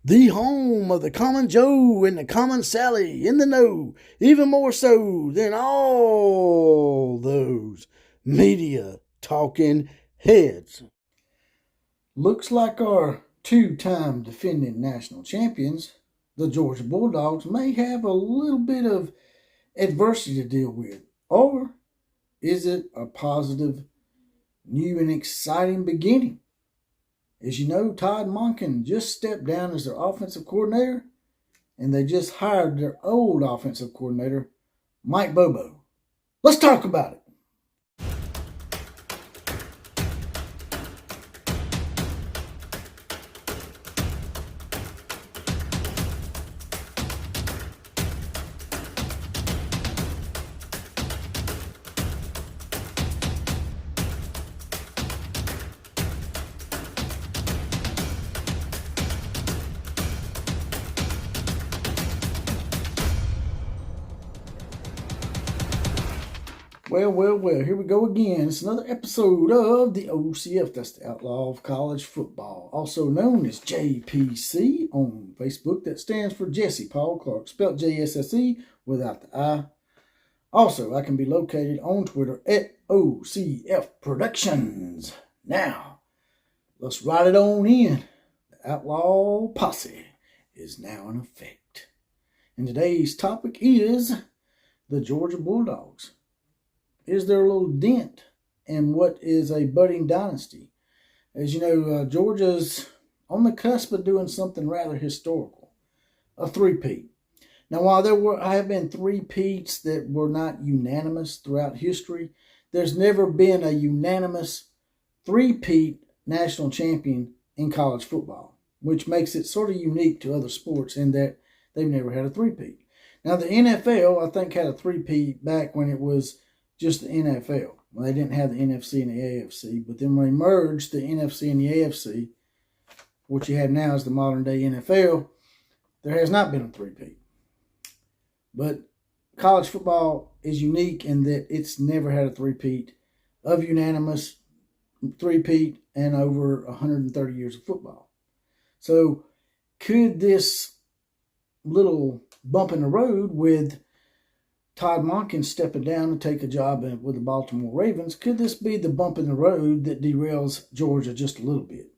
The home of the common Joe and the common Sally in the know, even more so than all those media talking heads. Looks like our two-time defending national champions, the Georgia Bulldogs, may have a little bit of adversity to deal with. Or is it a positive, new, and exciting beginning? As you know, Todd Monken just stepped down as their offensive coordinator, and they just hired their old offensive coordinator, Mike Bobo. Let's talk about it. Well, here we go again. It's another episode of the OCF, that's the Outlaw of College Football, also known as JPC on Facebook. That stands for Jesse Paul Clark, spelled J-S-S-E without the I. Also, I can be located on Twitter at OCF Productions. Now, let's ride it on in. The Outlaw Posse is now in effect. And today's topic is the Georgia Bulldogs. Is there a little dent in what is a budding dynasty? As you know, Georgia's on the cusp of doing something rather historical, a three-peat. Now, while there have been three-peats that were not unanimous throughout history, there's never been a unanimous three-peat national champion in college football, which makes it sort of unique to other sports in that they've never had a three-peat. Now, the NFL, I think, had a three-peat back when it was just the NFL. Well, they didn't have the NFC and the AFC, but then when they merged the NFC and the AFC, what you have now is the modern day NFL, there has not been a three-peat. But college football is unique in that it's never had a three-peat of unanimous three-peat and over 130 years of football. So could this little bump in the road with Todd Monken stepping down to take a job with the Baltimore Ravens, could this be the bump in the road that derails Georgia just a little bit?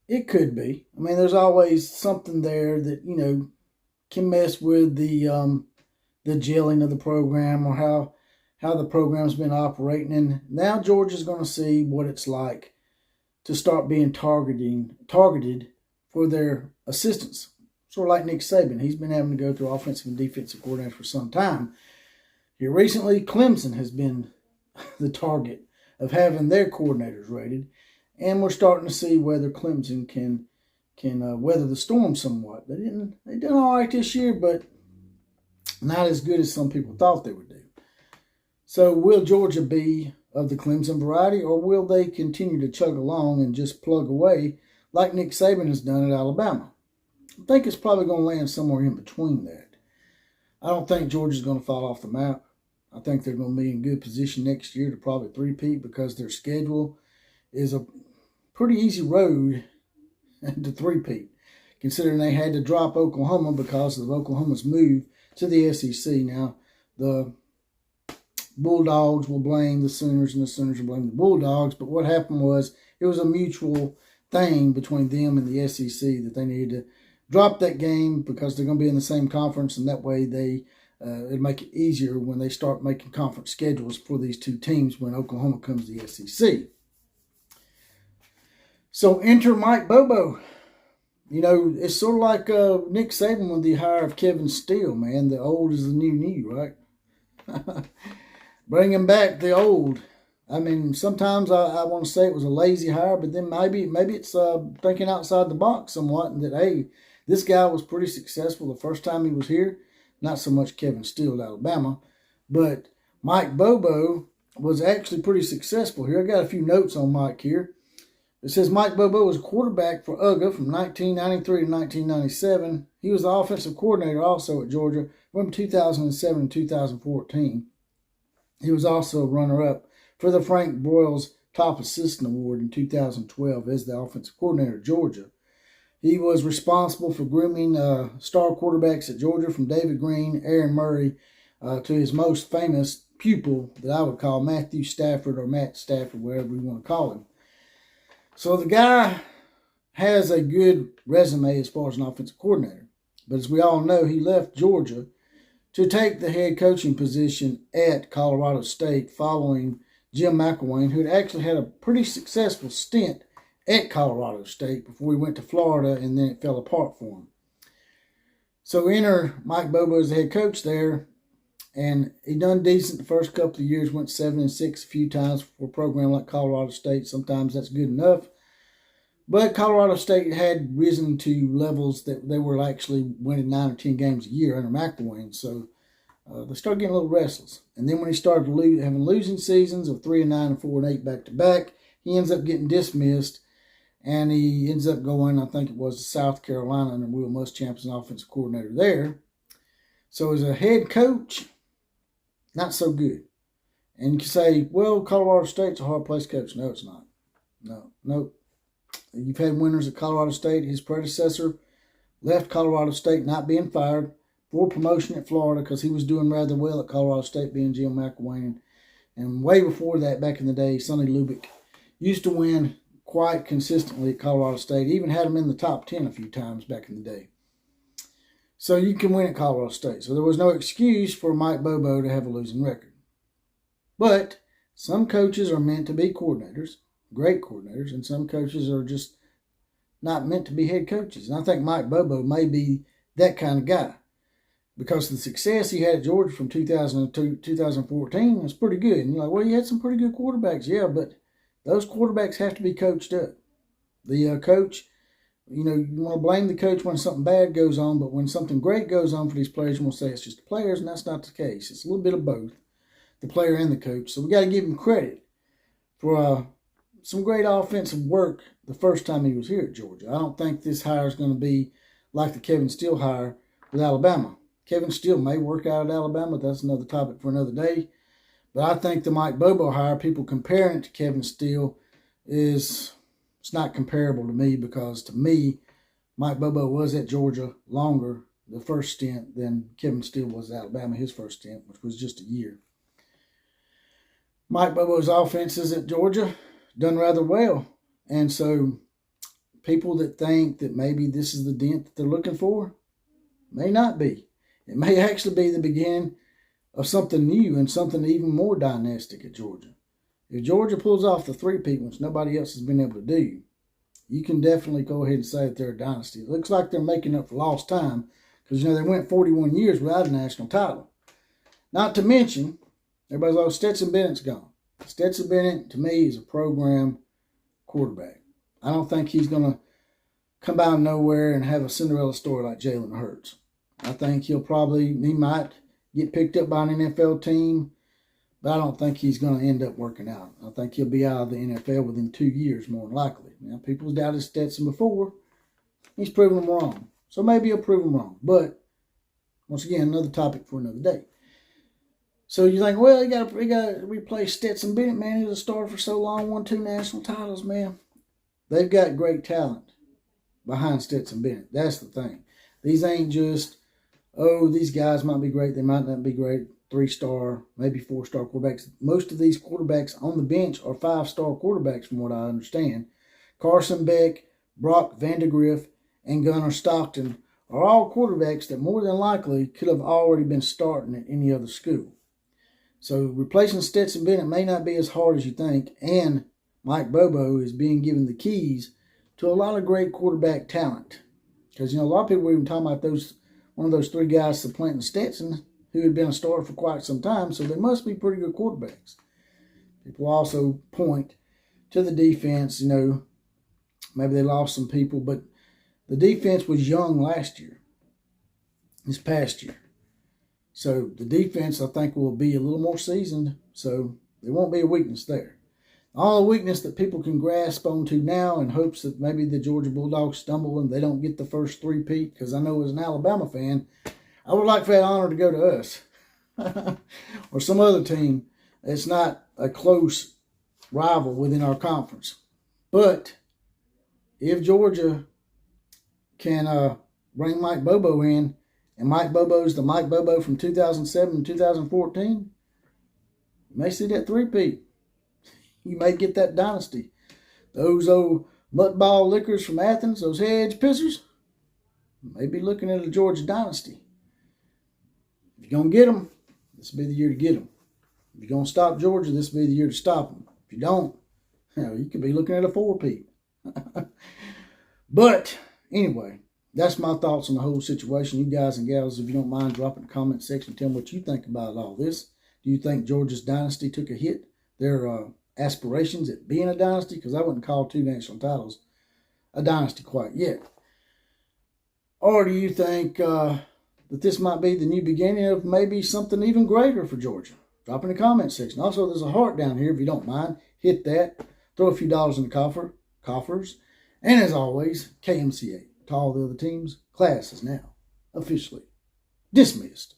It could be. I mean, there's always something there that, can mess with the gelling of the program or how the program's been operating. And now Georgia's going to see what it's like to start being targeted for their assistants. Sort of like Nick Saban. He's been having to go through offensive and defensive coordinators for some time. Here recently, Clemson has been the target of having their coordinators rated. And we're starting to see whether Clemson can weather the storm somewhat. They did all right this year, but not as good as some people thought they would do. So will Georgia be of the Clemson variety, or will they continue to chug along and just plug away like Nick Saban has done at Alabama? I think it's probably going to land somewhere in between that. I don't think Georgia's going to fall off the map. I think they're going to be in good position next year to probably three-peat because their schedule is a pretty easy road to three-peat, considering they had to drop Oklahoma because of Oklahoma's move to the SEC. Now, the Bulldogs will blame the Sooners and the Sooners will blame the Bulldogs, but what happened was it was a mutual thing between them and the SEC that they needed to drop that game because they're going to be in the same conference, and that way it'll make it easier when they start making conference schedules for these two teams when Oklahoma comes to the SEC. So enter Mike Bobo. It's sort of like Nick Saban with the hire of Kevin Steele, man. The old is the new, right? Bringing back the old. I mean, sometimes I want to say it was a lazy hire, but then maybe it's thinking outside the box somewhat, and that, hey, this guy was pretty successful the first time he was here. Not so much Kevin Steele at Alabama, but Mike Bobo was actually pretty successful here. I got a few notes on Mike here. It says Mike Bobo was a quarterback for UGA from 1993 to 1997. He was the offensive coordinator also at Georgia from 2007 to 2014. He was also a runner-up for the Frank Broyles Top Assistant Award in 2012 as the offensive coordinator at Georgia. He was responsible for grooming star quarterbacks at Georgia, from David Green, Aaron Murray, to his most famous pupil that I would call Matthew Stafford, or Matt Stafford, whatever you want to call him. So the guy has a good resume as far as an offensive coordinator. But as we all know, he left Georgia to take the head coaching position at Colorado State following Jim McElwain, who had actually had a pretty successful stint at Colorado State before he went to Florida, and then it fell apart for him. So enter Mike Bobo as the head coach there, and he done decent the first couple of years, went 7-6 a few times for a program like Colorado State. Sometimes that's good enough. But Colorado State had risen to levels that they were actually winning 9 or 10 games a year under McElwain. So they started getting a little restless. And then when he started having losing seasons of 3-9 and 4-8 back-to-back, he ends up getting dismissed. And he ends up going, I think it was to South Carolina, under Will Muschamp as an offensive coordinator there. So as a head coach, not so good. And you can say, well, Colorado State's a hard place to coach. No, it's not. No. You've had winners at Colorado State. His predecessor left Colorado State not being fired for promotion at Florida because he was doing rather well at Colorado State, being Jim McElwain. And way before that, back in the day, Sonny Lubick used to win quite consistently at Colorado State. He even had him in the top 10 a few times back in the day. So you can win at Colorado State. So there was no excuse for Mike Bobo to have a losing record. But some coaches are meant to be coordinators, great coordinators, and some coaches are just not meant to be head coaches. And I think Mike Bobo may be that kind of guy, because the success he had at Georgia from 2002 2014 was pretty good. And you're like, well, you had some pretty good quarterbacks. Yeah, but those quarterbacks have to be coached up. The coach, you want to blame the coach when something bad goes on, but when something great goes on for these players, you want to say it's just the players, and that's not the case. It's a little bit of both, the player and the coach. So we got to give him credit for some great offensive work the first time he was here at Georgia. I don't think this hire is going to be like the Kevin Steele hire with Alabama. Kevin Steele may work out at Alabama. That's another topic for another day. But I think the Mike Bobo hire, people comparing it to Kevin Steele, it's not comparable to me, because to me, Mike Bobo was at Georgia longer, the first stint, than Kevin Steele was at Alabama, his first stint, which was just a year. Mike Bobo's offenses at Georgia done rather well. And so people that think that maybe this is the dent that they're looking for, may not be. It may actually be the beginning of something new and something even more dynastic at Georgia. If Georgia pulls off the three-peat, which nobody else has been able to do, you can definitely go ahead and say that they're a dynasty. It looks like they're making up for lost time, because they went 41 years without a national title. Not to mention, everybody's like, Stetson Bennett's gone. Stetson Bennett, to me, is a program quarterback. I don't think he's going to come out of nowhere and have a Cinderella story like Jalen Hurts. I think he might get picked up by an NFL team, but I don't think he's going to end up working out. I think he'll be out of the NFL within 2 years, more than likely. Now, people's doubted Stetson before. He's proven them wrong. So maybe he'll prove them wrong. But, once again, another topic for another day. So you think, well, you got to replace Stetson Bennett, man. He was a starter for so long, won 2 national titles, man. They've got great talent behind Stetson Bennett. That's the thing. These ain't just, these guys might be great. They might not be great. 3-star, maybe 4-star quarterbacks. Most of these quarterbacks on the bench are 5-star quarterbacks, from what I understand. Carson Beck, Brock Vandegrift, and Gunnar Stockton are all quarterbacks that more than likely could have already been starting at any other school. So replacing Stetson Bennett may not be as hard as you think, and Mike Bobo is being given the keys to a lot of great quarterback talent. Because, a lot of people were even talking about one of those 3 guys supplanting Stetson, who had been a starter for quite some time, so they must be pretty good quarterbacks. People also point to the defense, maybe they lost some people, but the defense was young this past year. So the defense, I think, will be a little more seasoned, so there won't be a weakness there. All the weakness that people can grasp onto now in hopes that maybe the Georgia Bulldogs stumble and they don't get the first three-peat, because I know as an Alabama fan, I would like for that honor to go to us or some other team that's not a close rival within our conference. But if Georgia can bring Mike Bobo in, and Mike Bobo's the Mike Bobo from 2007 and 2014, you may see that three-peat. You may get that dynasty. Those old muttball lickers from Athens, those hedge pissers, may be looking at a Georgia dynasty. If you're going to get them, this will be the year to get them. If you're going to stop Georgia, this will be the year to stop them. If you don't, you could be looking at a four-peat. But anyway, that's my thoughts on the whole situation. You guys and gals, if you don't mind, drop in the comment section. Tell me what you think about all this. Do you think Georgia's dynasty took a hit? Their aspirations at being a dynasty? Because I wouldn't call 2 national titles a dynasty quite yet. Or do you think that this might be the new beginning of maybe something even greater for Georgia? Drop in the comment section. Also, there's a heart down here if you don't mind. Hit that. Throw a few dollars in the coffers. And as always, KMCA. To all the other teams, class is now officially dismissed.